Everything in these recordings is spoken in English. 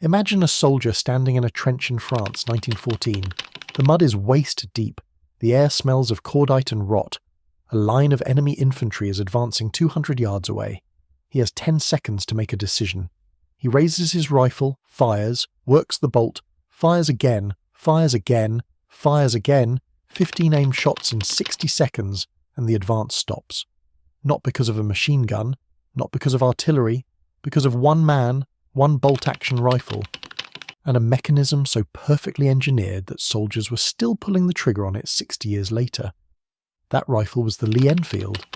Imagine a soldier standing in a trench in France, 1914. The mud is waist deep. The air smells of cordite and rot. A line of enemy infantry is advancing 200 yards away. He has 10 seconds to make a decision. He raises his rifle, fires, works the bolt, fires again, fires again, fires again, 15 aim shots in 60 seconds, and the advance stops. Not because of a machine gun, not because of artillery, because of one man, one bolt-action rifle, and a mechanism so perfectly engineered that soldiers were still pulling the trigger on it 60 years later. That rifle was the Lee-Enfield,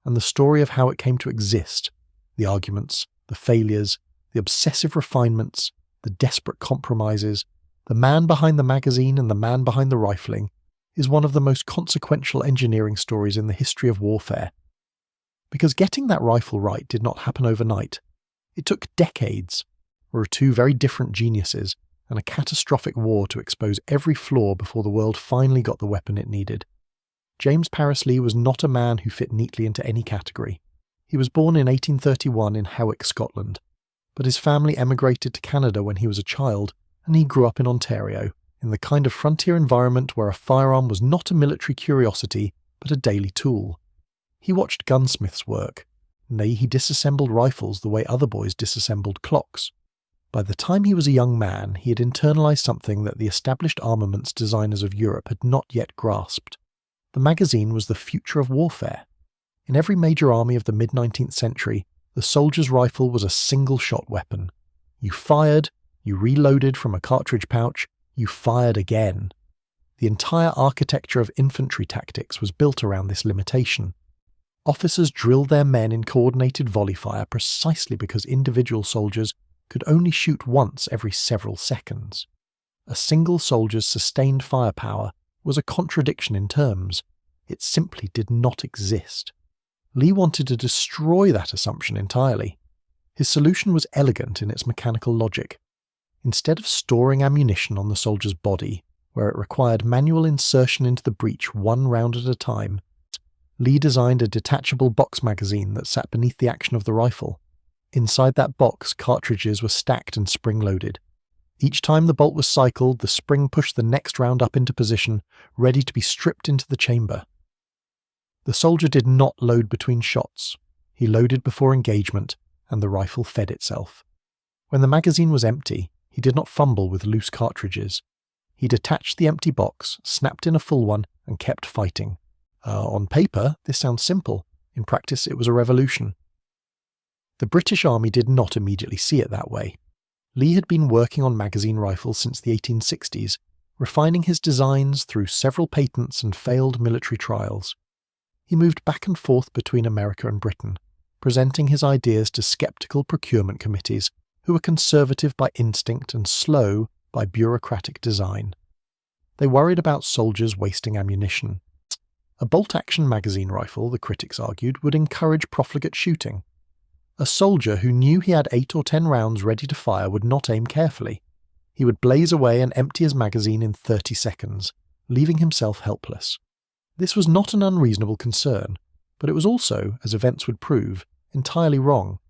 and the story of how it came to exist, the arguments, the failures, the obsessive refinements, the desperate compromises, the man behind the magazine and the man behind the rifling, is one of the most consequential engineering stories in the history of warfare. Because getting that rifle right did not happen overnight. It took decades, or two very different geniuses, and a catastrophic war to expose every flaw before the world finally got the weapon it needed. James Paris Lee was not a man who fit neatly into any category. He was born in 1831 in Howick, Scotland, but his family emigrated to Canada when he was a child, and he grew up in Ontario, in the kind of frontier environment where a firearm was not a military curiosity, but a daily tool. He watched gunsmiths work. Nay, he disassembled rifles the way other boys disassembled clocks. By the time he was a young man, he had internalized something that the established armaments designers of Europe had not yet grasped. The magazine was the future of warfare. In every major army of the mid-19th century, the soldier's rifle was a single-shot weapon. You fired, you reloaded from a cartridge pouch, you fired again. The entire architecture of infantry tactics was built around this limitation. Officers drilled their men in coordinated volley fire precisely because individual soldiers could only shoot once every several seconds. A single soldier's sustained firepower was a contradiction in terms. It simply did not exist. Lee wanted to destroy that assumption entirely. His solution was elegant in its mechanical logic. Instead of storing ammunition on the soldier's body, where it required manual insertion into the breech one round at a time, Lee designed a detachable box magazine that sat beneath the action of the rifle. Inside that box, cartridges were stacked and spring-loaded. Each time the bolt was cycled, the spring pushed the next round up into position, ready to be stripped into the chamber. The soldier did not load between shots. He loaded before engagement, and the rifle fed itself. When the magazine was empty, he did not fumble with loose cartridges. He detached the empty box, snapped in a full one, and kept fighting. On paper, this sounds simple. In practice, it was a revolution. The British Army did not immediately see it that way. Lee had been working on magazine rifles since the 1860s, refining his designs through several patents and failed military trials. He moved back and forth between America and Britain, presenting his ideas to skeptical procurement committees who were conservative by instinct and slow by bureaucratic design. They worried about soldiers wasting ammunition. A bolt-action magazine rifle, the critics argued, would encourage profligate shooting. A soldier who knew he had 8 or 10 rounds ready to fire would not aim carefully. He would blaze away and empty his magazine in 30 seconds, leaving himself helpless. This was not an unreasonable concern, but it was also, as events would prove, entirely wrong.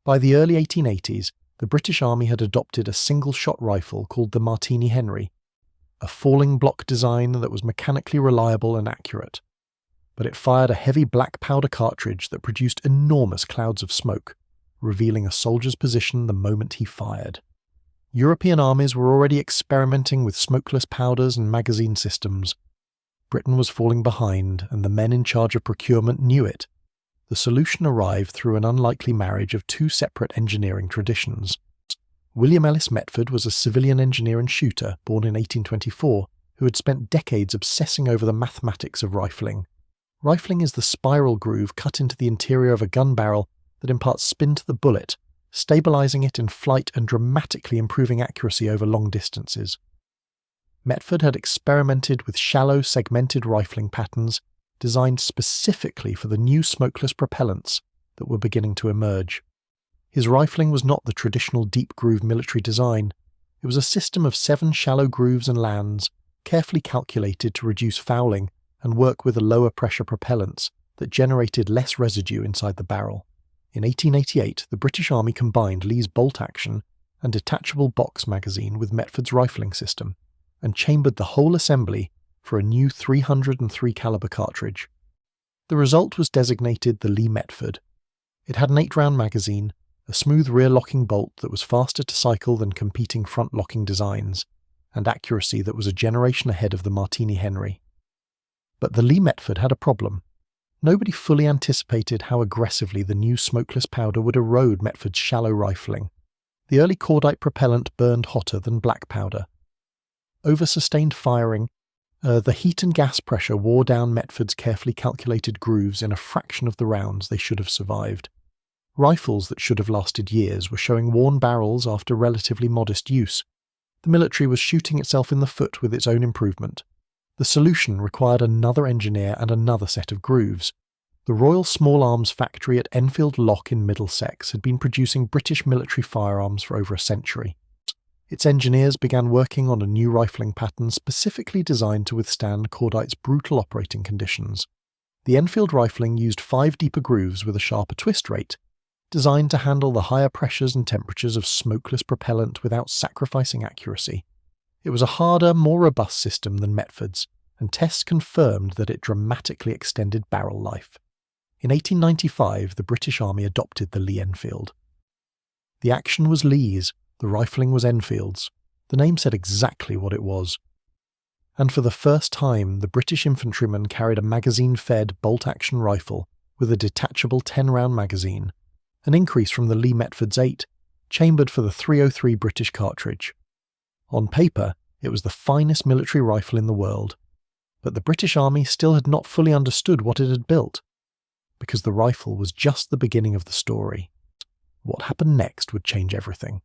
By the early 1880s, the British Army had adopted a single-shot rifle called the Martini Henry, a falling block design that was mechanically reliable and accurate. But it fired a heavy black powder cartridge that produced enormous clouds of smoke, revealing a soldier's position the moment he fired. European armies were already experimenting with smokeless powders and magazine systems. Britain was falling behind, and the men in charge of procurement knew it. The solution arrived through an unlikely marriage of two separate engineering traditions. William Ellis Metford was a civilian engineer and shooter born in 1824 who had spent decades obsessing over the mathematics of rifling. Rifling is the spiral groove cut into the interior of a gun barrel that imparts spin to the bullet, stabilizing it in flight and dramatically improving accuracy over long distances. Metford had experimented with shallow, segmented rifling patterns designed specifically for the new smokeless propellants that were beginning to emerge. His rifling was not the traditional deep-groove military design. It was a system of 7 shallow grooves and lands, carefully calculated to reduce fouling and work with lower pressure propellants that generated less residue inside the barrel. In 1888, the British Army combined Lee's bolt action and detachable box magazine with Metford's rifling system, and chambered the whole assembly for a new 303 caliber cartridge. The result was designated the Lee Metford. It had an 8-round magazine, a smooth rear-locking bolt that was faster to cycle than competing front-locking designs, and accuracy that was a generation ahead of the Martini Henry. But the Lee Metford had a problem. Nobody fully anticipated how aggressively the new smokeless powder would erode Metford's shallow rifling. The early cordite propellant burned hotter than black powder. Over sustained firing, the heat and gas pressure wore down Metford's carefully calculated grooves in a fraction of the rounds they should have survived. Rifles that should have lasted years were showing worn barrels after relatively modest use. The military was shooting itself in the foot with its own improvement. The solution required another engineer and another set of grooves. The Royal Small Arms Factory at Enfield Lock in Middlesex had been producing British military firearms for over a century. Its engineers began working on a new rifling pattern specifically designed to withstand cordite's brutal operating conditions. The Enfield rifling used 5 deeper grooves with a sharper twist rate, designed to handle the higher pressures and temperatures of smokeless propellant without sacrificing accuracy. It was a harder, more robust system than Metford's, and tests confirmed that it dramatically extended barrel life. In 1895, the British Army adopted the Lee-Enfield. The action was Lee's, the rifling was Enfield's. The name said exactly what it was. And for the first time, the British infantryman carried a magazine-fed bolt-action rifle with a detachable 10-round magazine, an increase from the Lee Metford's 8, chambered for the 303 British cartridge. On paper, it was the finest military rifle in the world, but the British Army still had not fully understood what it had built, because the rifle was just the beginning of the story. What happened next would change everything.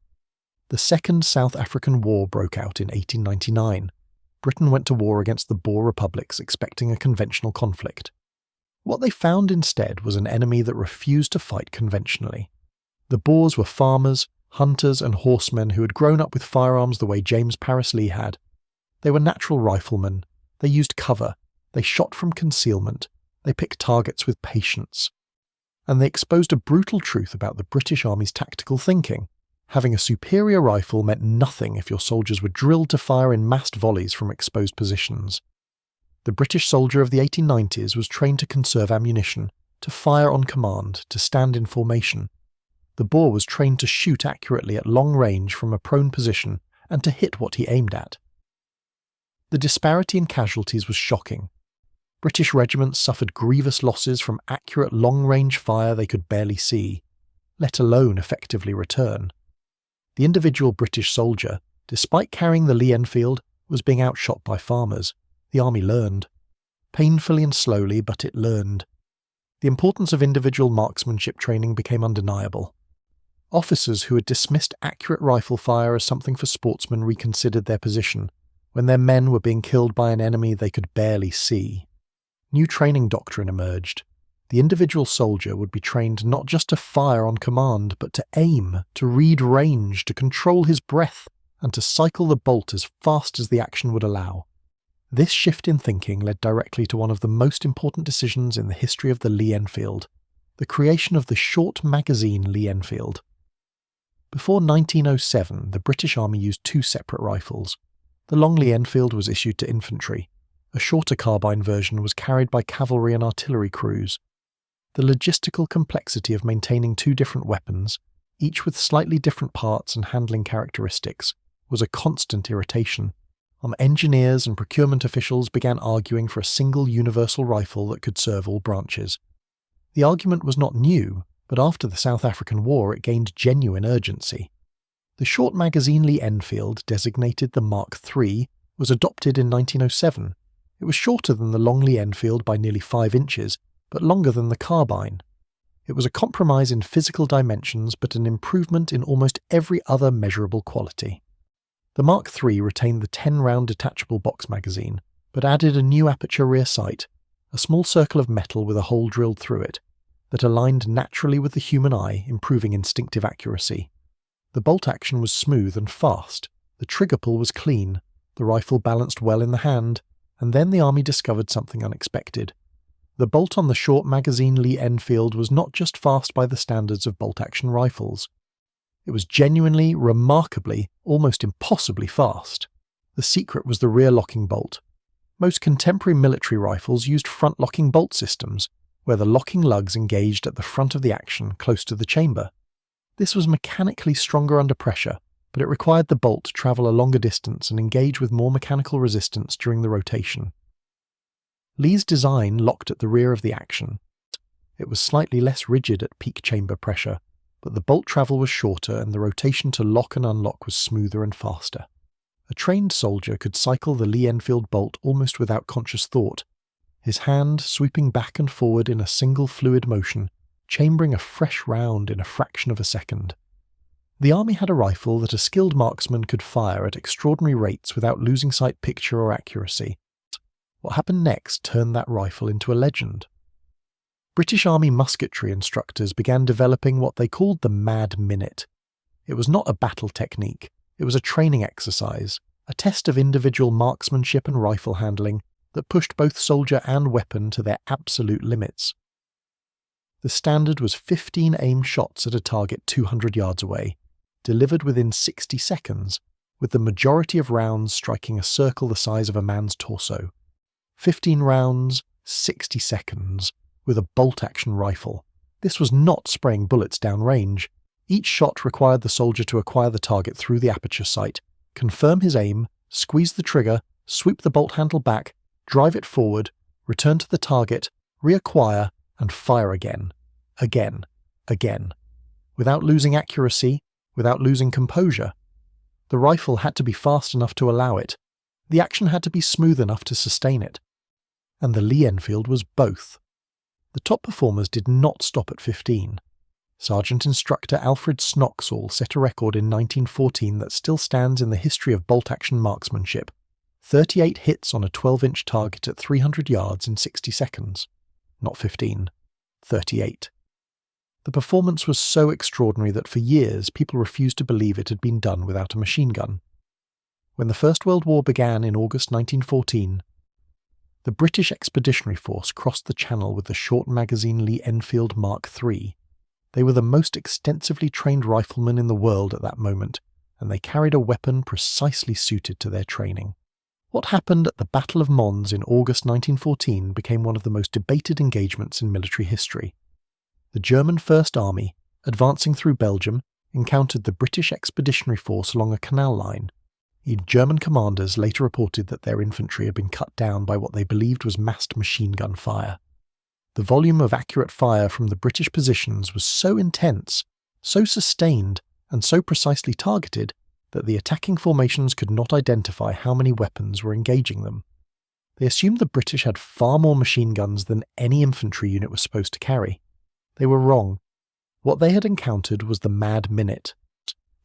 The Second South African War broke out in 1899. Britain went to war against the Boer republics expecting a conventional conflict. What they found instead was an enemy that refused to fight conventionally. The Boers were farmers, hunters and horsemen who had grown up with firearms the way James Paris Lee had. They were natural riflemen. They used cover. They shot from concealment. They picked targets with patience. And they exposed a brutal truth about the British Army's tactical thinking. Having a superior rifle meant nothing if your soldiers were drilled to fire in massed volleys from exposed positions. The British soldier of the 1890s was trained to conserve ammunition, to fire on command, to stand in formation. The Boer was trained to shoot accurately at long range from a prone position and to hit what he aimed at. The disparity in casualties was shocking. British regiments suffered grievous losses from accurate long-range fire they could barely see, let alone effectively return. The individual British soldier, despite carrying the Lee-Enfield, was being outshot by farmers. The army learned. Painfully and slowly, but it learned. The importance of individual marksmanship training became undeniable. Officers who had dismissed accurate rifle fire as something for sportsmen reconsidered their position, when their men were being killed by an enemy they could barely see. New training doctrine emerged. The individual soldier would be trained not just to fire on command, but to aim, to read range, to control his breath, and to cycle the bolt as fast as the action would allow. This shift in thinking led directly to one of the most important decisions in the history of the Lee-Enfield, the creation of the short magazine Lee-Enfield. Before 1907, the British Army used 2 separate rifles. The long Lee-Enfield was issued to infantry. A shorter carbine version was carried by cavalry and artillery crews. The logistical complexity of maintaining 2 different weapons, each with slightly different parts and handling characteristics, was a constant irritation. Engineers and procurement officials began arguing for a single universal rifle that could serve all branches. The argument was not new, but after the South African War it gained genuine urgency. The short magazine Lee-Enfield, designated the Mark Three, was adopted in 1907. It was shorter than the long Lee-Enfield by nearly 5 inches, but longer than the carbine. It was a compromise in physical dimensions, but an improvement in almost every other measurable quality. The Mark III retained the 10-round detachable box magazine, but added a new aperture rear sight, a small circle of metal with a hole drilled through it, that aligned naturally with the human eye, improving instinctive accuracy. The bolt action was smooth and fast, the trigger pull was clean, the rifle balanced well in the hand, and then the army discovered something unexpected. The bolt on the short magazine Lee-Enfield was not just fast by the standards of bolt-action rifles. It was genuinely, remarkably, almost impossibly fast. The secret was the rear locking bolt. Most contemporary military rifles used front-locking bolt systems, where the locking lugs engaged at the front of the action, close to the chamber. This was mechanically stronger under pressure, but it required the bolt to travel a longer distance and engage with more mechanical resistance during the rotation. Lee's design locked at the rear of the action. It was slightly less rigid at peak chamber pressure, but the bolt travel was shorter and the rotation to lock and unlock was smoother and faster. A trained soldier could cycle the Lee-Enfield bolt almost without conscious thought, his hand sweeping back and forward in a single fluid motion, chambering a fresh round in a fraction of a second. The army had a rifle that a skilled marksman could fire at extraordinary rates without losing sight picture or accuracy. What happened next turned that rifle into a legend. British Army musketry instructors began developing what they called the Mad Minute. It was not a battle technique, it was a training exercise, a test of individual marksmanship and rifle handling that pushed both soldier and weapon to their absolute limits. The standard was 15 aimed shots at a target 200 yards away, delivered within 60 seconds, with the majority of rounds striking a circle the size of a man's torso. 15 rounds, 60 seconds, with a bolt-action rifle. This was not spraying bullets downrange. Each shot required the soldier to acquire the target through the aperture sight, confirm his aim, squeeze the trigger, sweep the bolt handle back, drive it forward, return to the target, reacquire, and fire again, again, without losing accuracy, without losing composure. The rifle had to be fast enough to allow it. The action had to be smooth enough to sustain it. And the Lee-Enfield was both. The top performers did not stop at 15. Sergeant Instructor Alfred Snoxall set a record in 1914 that still stands in the history of bolt-action marksmanship. 38 hits on a 12-inch target at 300 yards in 60 seconds. Not 15. 38. The performance was so extraordinary that for years people refused to believe it had been done without a machine gun. When the First World War began in August 1914, the British Expeditionary Force crossed the Channel with the short Magazine Lee-Enfield Mark Three. They were the most extensively trained riflemen in the world at that moment, and they carried a weapon precisely suited to their training. What happened at the Battle of Mons in August 1914 became one of the most debated engagements in military history. The German First Army, advancing through Belgium, encountered the British Expeditionary Force along a canal line. German commanders later reported that their infantry had been cut down by what they believed was massed machine gun fire. The volume of accurate fire from the British positions was so intense, so sustained, and so precisely targeted that the attacking formations could not identify how many weapons were engaging them. They assumed the British had far more machine guns than any infantry unit was supposed to carry. They were wrong. What they had encountered was the Mad Minute,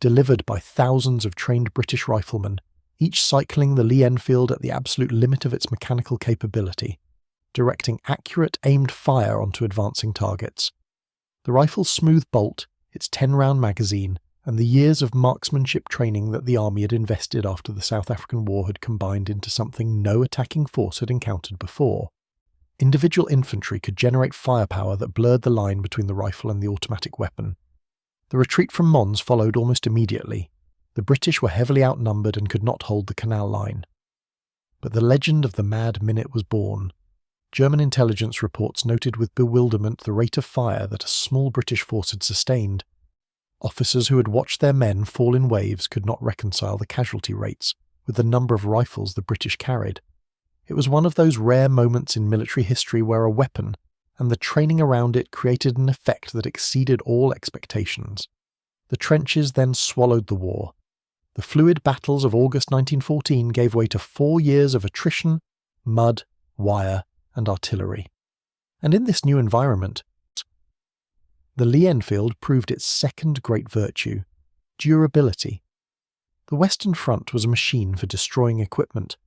delivered by thousands of trained British riflemen, each cycling the Lee-Enfield at the absolute limit of its mechanical capability, directing accurate aimed fire onto advancing targets. The rifle's smooth bolt, its 10-round magazine, and the years of marksmanship training that the army had invested after the South African War had combined into something no attacking force had encountered before. Individual infantry could generate firepower that blurred the line between the rifle and the automatic weapon. The retreat from Mons followed almost immediately. The British were heavily outnumbered and could not hold the canal line. But the legend of the Mad Minute was born. German intelligence reports noted with bewilderment the rate of fire that a small British force had sustained. Officers who had watched their men fall in waves could not reconcile the casualty rates with the number of rifles the British carried. It was one of those rare moments in military history where a weapon, and the training around it, created an effect that exceeded all expectations. The trenches then swallowed the war. The fluid battles of August 1914 gave way to 4 years of attrition, mud, wire, and artillery. And in this new environment, the Lee-Enfield proved its second great virtue, durability. The Western Front was a machine for destroying equipment.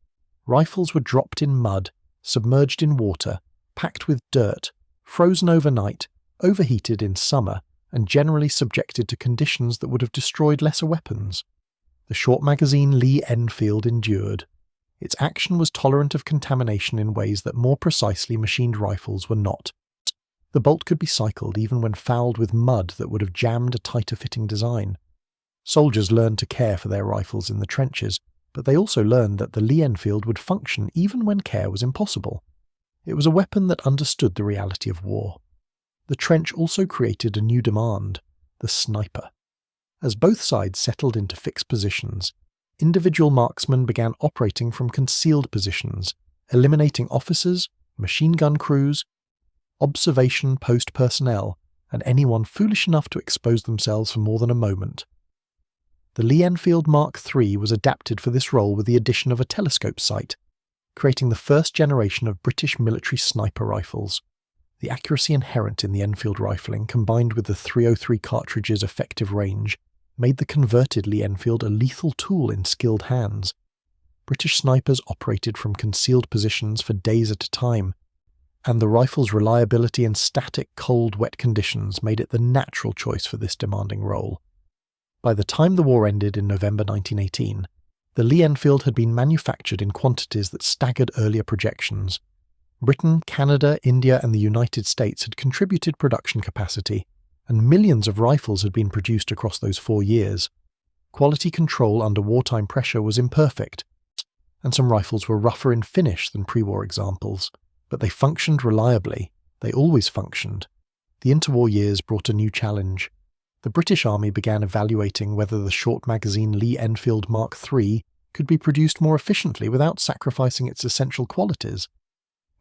Rifles were dropped in mud, submerged in water, packed with dirt, frozen overnight, overheated in summer, and generally subjected to conditions that would have destroyed lesser weapons. The short magazine Lee-Enfield endured. Its action was tolerant of contamination in ways that more precisely machined rifles were not. The bolt could be cycled even when fouled with mud that would have jammed a tighter-fitting design. Soldiers learned to care for their rifles in the trenches, but they also learned that the Lee-Enfield would function even when care was impossible. It was a weapon that understood the reality of war. The trench also created a new demand, the sniper. As both sides settled into fixed positions, individual marksmen began operating from concealed positions, eliminating officers, machine gun crews, observation post personnel, and anyone foolish enough to expose themselves for more than a moment. The Lee-Enfield Mark Three was adapted for this role with the addition of a telescope sight, creating the first generation of British military sniper rifles. The accuracy inherent in the Enfield rifling, combined with the .303 cartridge's effective range, made the converted Lee-Enfield a lethal tool in skilled hands. British snipers operated from concealed positions for days at a time, and the rifle's reliability in static, cold, wet conditions made it the natural choice for this demanding role. By the time the war ended in November 1918, the Lee-Enfield had been manufactured in quantities that staggered earlier projections. Britain, Canada, India, and the United States had contributed production capacity, and millions of rifles had been produced across those 4 years. Quality control under wartime pressure was imperfect, and some rifles were rougher in finish than pre-war examples, but they functioned reliably. They always functioned. The interwar years brought a new challenge. The British Army began evaluating whether the short magazine Lee-Enfield Mark Three could be produced more efficiently without sacrificing its essential qualities.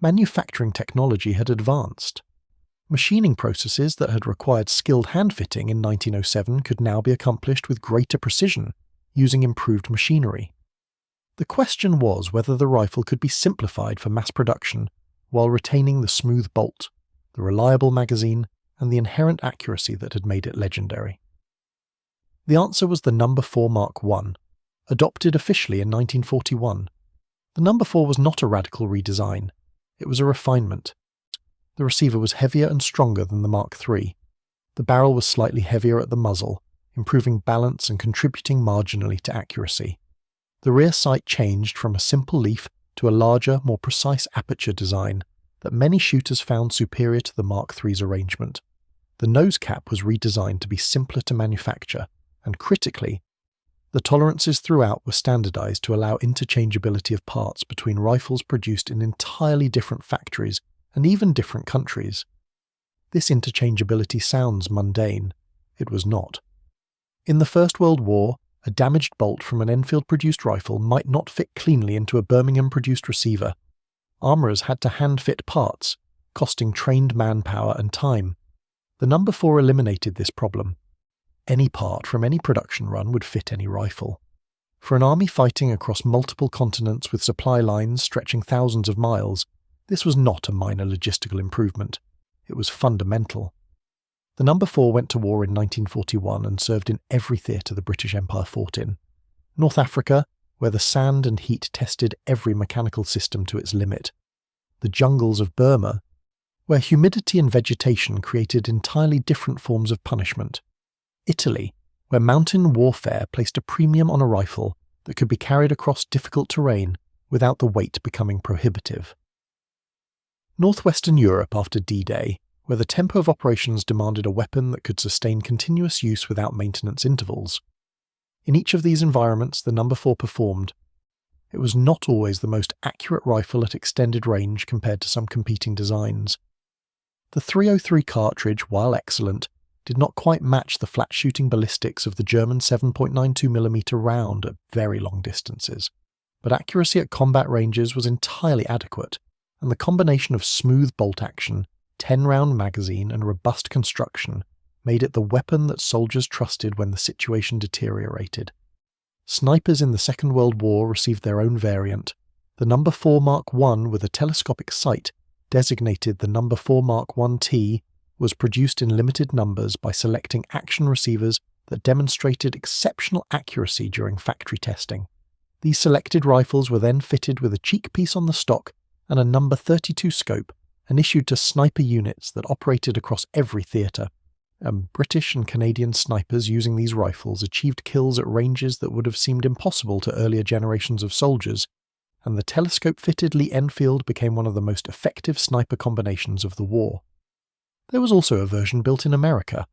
Manufacturing technology had advanced. Machining processes that had required skilled hand-fitting in 1907 could now be accomplished with greater precision, using improved machinery. The question was whether the rifle could be simplified for mass production while retaining the smooth bolt, the reliable magazine, and the inherent accuracy that had made it legendary. The answer was the No. 4 Mark I, adopted officially in 1941. The No. 4 was not a radical redesign. It was a refinement. The receiver was heavier and stronger than the Mark III. The barrel was slightly heavier at the muzzle, improving balance and contributing marginally to accuracy. The rear sight changed from a simple leaf to a larger, more precise aperture design that many shooters found superior to the Mark III's arrangement. The nose cap was redesigned to be simpler to manufacture, and critically, the tolerances throughout were standardized to allow interchangeability of parts between rifles produced in entirely different factories and even different countries. This interchangeability sounds mundane. It was not. In the First World War, a damaged bolt from an Enfield-produced rifle might not fit cleanly into a Birmingham-produced receiver. Armourers had to hand-fit parts, costing trained manpower and time. The No. 4 eliminated this problem. Any part from any production run would fit any rifle. For an army fighting across multiple continents with supply lines stretching thousands of miles, this was not a minor logistical improvement. It was fundamental. The No. 4 went to war in 1941 and served in every theatre the British Empire fought in. North Africa, where the sand and heat tested every mechanical system to its limit. The jungles of Burma, where humidity and vegetation created entirely different forms of punishment. Italy, where mountain warfare placed a premium on a rifle that could be carried across difficult terrain without the weight becoming prohibitive. Northwestern Europe after D-Day, where the tempo of operations demanded a weapon that could sustain continuous use without maintenance intervals. In each of these environments, the No. 4 performed. It was not always the most accurate rifle at extended range compared to some competing designs. The .303 cartridge, while excellent, did not quite match the flat-shooting ballistics of the German 7.92mm round at very long distances, but accuracy at combat ranges was entirely adequate, and the combination of smooth bolt action, 10-round magazine, and robust construction made it the weapon that soldiers trusted when the situation deteriorated. Snipers in the Second World War received their own variant. The No. 4 Mark I with a telescopic sight, designated the No. 4 Mark I-T, was produced in limited numbers by selecting action receivers that demonstrated exceptional accuracy during factory testing. These selected rifles were then fitted with a cheek piece on the stock and a No. 32 scope, and issued to sniper units that operated across every theatre. British and Canadian snipers using these rifles achieved kills at ranges that would have seemed impossible to earlier generations of soldiers, and the telescope-fitted Lee-Enfield became one of the most effective sniper combinations of the war. There was also a version built in America.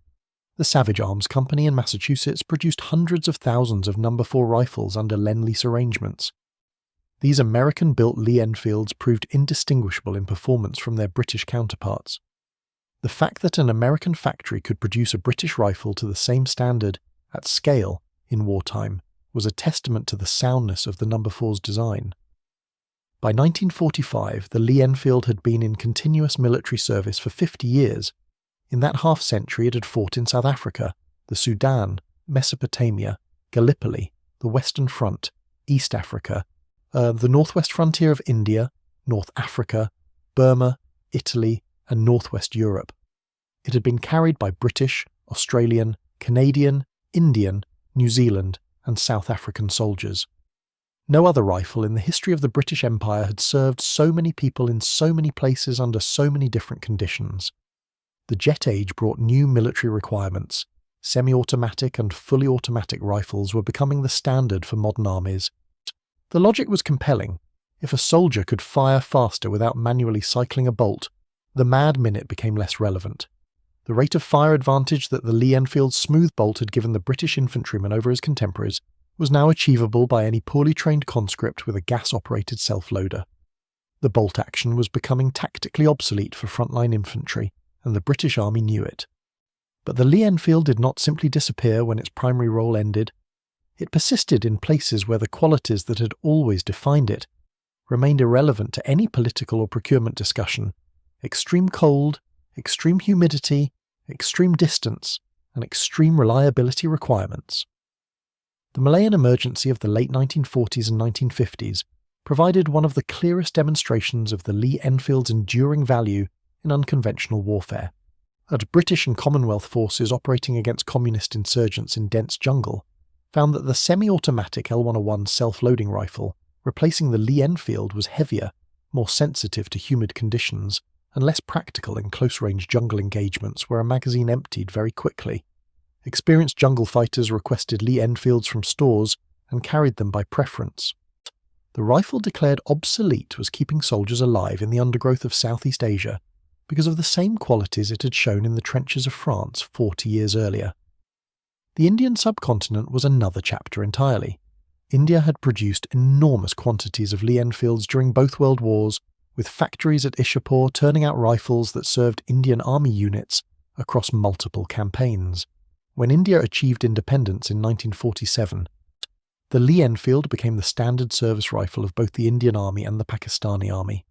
The Savage Arms Company in Massachusetts produced hundreds of thousands of No. 4 rifles under Lend-Lease arrangements. These American-built Lee-Enfields proved indistinguishable in performance from their British counterparts. The fact that an American factory could produce a British rifle to the same standard, at scale, in wartime, was a testament to the soundness of the No. 4's design. By 1945, the Lee-Enfield had been in continuous military service for 50 years. In that half-century it had fought in South Africa, the Sudan, Mesopotamia, Gallipoli, the Western Front, East Africa, the northwest frontier of India, North Africa, Burma, Italy, and northwest Europe. It had been carried by British, Australian, Canadian, Indian, New Zealand, and South African soldiers. No other rifle in the history of the British Empire had served so many people in so many places under so many different conditions. The jet age brought new military requirements. Semi-automatic and fully automatic rifles were becoming the standard for modern armies. The logic was compelling. If a soldier could fire faster without manually cycling a bolt, the mad minute became less relevant. The rate of fire advantage that the Lee-Enfield's smooth bolt had given the British infantryman over his contemporaries was now achievable by any poorly trained conscript with a gas-operated self-loader. The bolt action was becoming tactically obsolete for frontline infantry, and the British Army knew it. But the Lee-Enfield did not simply disappear when its primary role ended. It persisted in places where the qualities that had always defined it remained irrelevant to any political or procurement discussion: extreme cold, extreme humidity, extreme distance, and extreme reliability requirements. The Malayan emergency of the late 1940s and 1950s provided one of the clearest demonstrations of the Lee-Enfield's enduring value in unconventional warfare. At British and Commonwealth forces operating against communist insurgents in dense jungle found that the semi-automatic L101 self-loading rifle replacing the Lee-Enfield was heavier, more sensitive to humid conditions, and less practical in close-range jungle engagements where a magazine emptied very quickly. Experienced jungle fighters requested Lee-Enfields from stores and carried them by preference. The rifle declared obsolete was keeping soldiers alive in the undergrowth of Southeast Asia because of the same qualities it had shown in the trenches of France 40 years earlier. The Indian subcontinent was another chapter entirely. India had produced enormous quantities of Lee-Enfields during both World Wars, with factories at Ishapur turning out rifles that served Indian Army units across multiple campaigns. When India achieved independence in 1947, the Lee-Enfield became the standard service rifle of both the Indian Army and the Pakistani Army.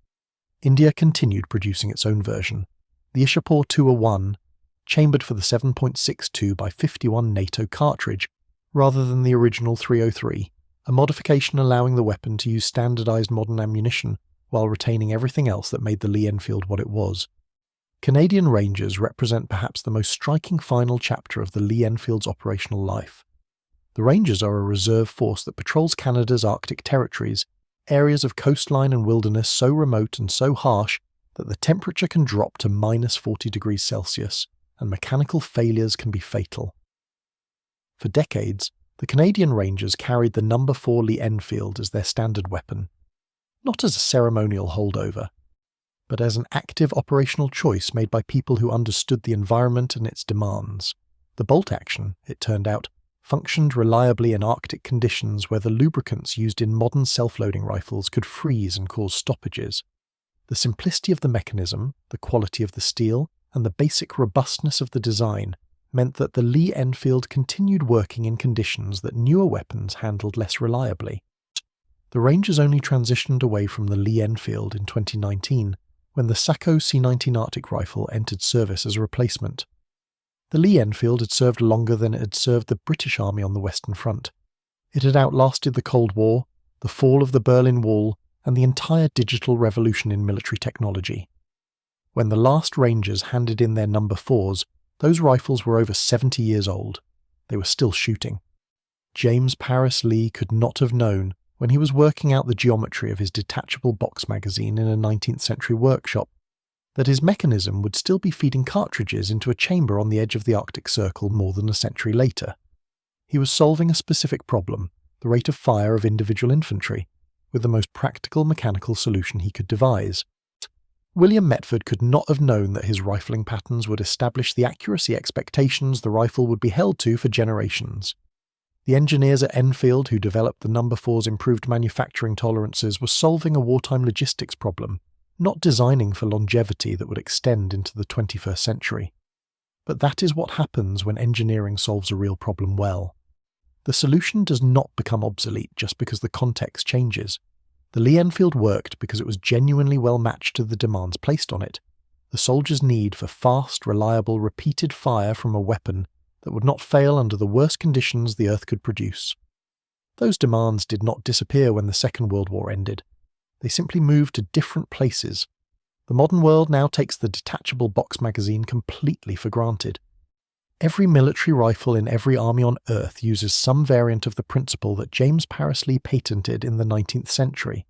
India continued producing its own version, the Ishapur 201, chambered for the 7.62 by 51 NATO cartridge, rather than the original 303, a modification allowing the weapon to use standardized modern ammunition while retaining everything else that made the Lee-Enfield what it was. Canadian Rangers represent perhaps the most striking final chapter of the Lee-Enfield's operational life. The Rangers are a reserve force that patrols Canada's Arctic territories, areas of coastline and wilderness so remote and so harsh that the temperature can drop to minus 40 degrees Celsius, and mechanical failures can be fatal. For decades, the Canadian Rangers carried the No. 4 Lee-Enfield as their standard weapon, not as a ceremonial holdover, but as an active operational choice made by people who understood the environment and its demands. The bolt action, it turned out, functioned reliably in Arctic conditions where the lubricants used in modern self-loading rifles could freeze and cause stoppages. The simplicity of the mechanism, the quality of the steel, and the basic robustness of the design meant that the Lee-Enfield continued working in conditions that newer weapons handled less reliably. The Rangers only transitioned away from the Lee-Enfield in 2019 when the Sako C-19 Arctic rifle entered service as a replacement. The Lee-Enfield had served longer than it had served the British Army on the Western Front. It had outlasted the Cold War, the fall of the Berlin Wall, and the entire digital revolution in military technology. When the last Rangers handed in their No. 4s, those rifles were over 70 years old. They were still shooting. James Paris Lee could not have known, when he was working out the geometry of his detachable box magazine in a 19th century workshop, that his mechanism would still be feeding cartridges into a chamber on the edge of the Arctic Circle more than a century later. He was solving a specific problem, the rate of fire of individual infantry, with the most practical mechanical solution he could devise. William Metford could not have known that his rifling patterns would establish the accuracy expectations the rifle would be held to for generations. The engineers at Enfield who developed the No. 4's improved manufacturing tolerances were solving a wartime logistics problem, not designing for longevity that would extend into the 21st century. But that is what happens when engineering solves a real problem well. The solution does not become obsolete just because the context changes. The Lee-Enfield worked because it was genuinely well matched to the demands placed on it, the soldiers' need for fast, reliable, repeated fire from a weapon that would not fail under the worst conditions the Earth could produce. Those demands did not disappear when the Second World War ended. They simply moved to different places. The modern world now takes the detachable box magazine completely for granted. Every military rifle in every army on Earth uses some variant of the principle that James Paris Lee patented in the 19th century.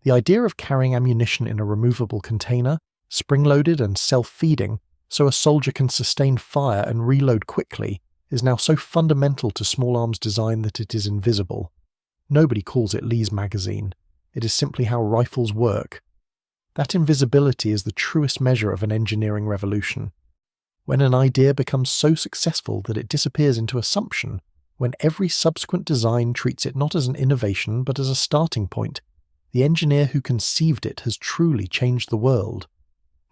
The idea of carrying ammunition in a removable container, spring-loaded and self-feeding, so a soldier can sustain fire and reload quickly, is now so fundamental to small arms design that it is invisible. Nobody calls it Lee's magazine. It is simply how rifles work. That invisibility is the truest measure of an engineering revolution. When an idea becomes so successful that it disappears into assumption, when every subsequent design treats it not as an innovation but as a starting point, the engineer who conceived it has truly changed the world.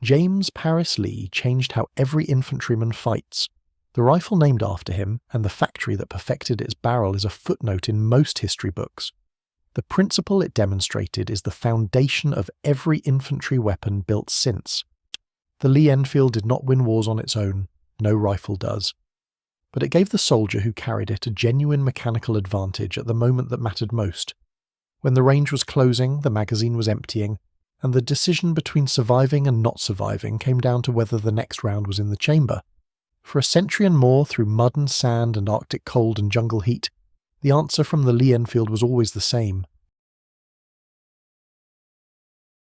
James Paris Lee changed how every infantryman fights. The rifle named after him, and the factory that perfected its barrel, is a footnote in most history books. The principle it demonstrated is the foundation of every infantry weapon built since. The Lee-Enfield did not win wars on its own, no rifle does. But it gave the soldier who carried it a genuine mechanical advantage at the moment that mattered most. When the range was closing, the magazine was emptying, and the decision between surviving and not surviving came down to whether the next round was in the chamber. For a century and more, through mud and sand and Arctic cold and jungle heat, the answer from the Lee-Enfield was always the same.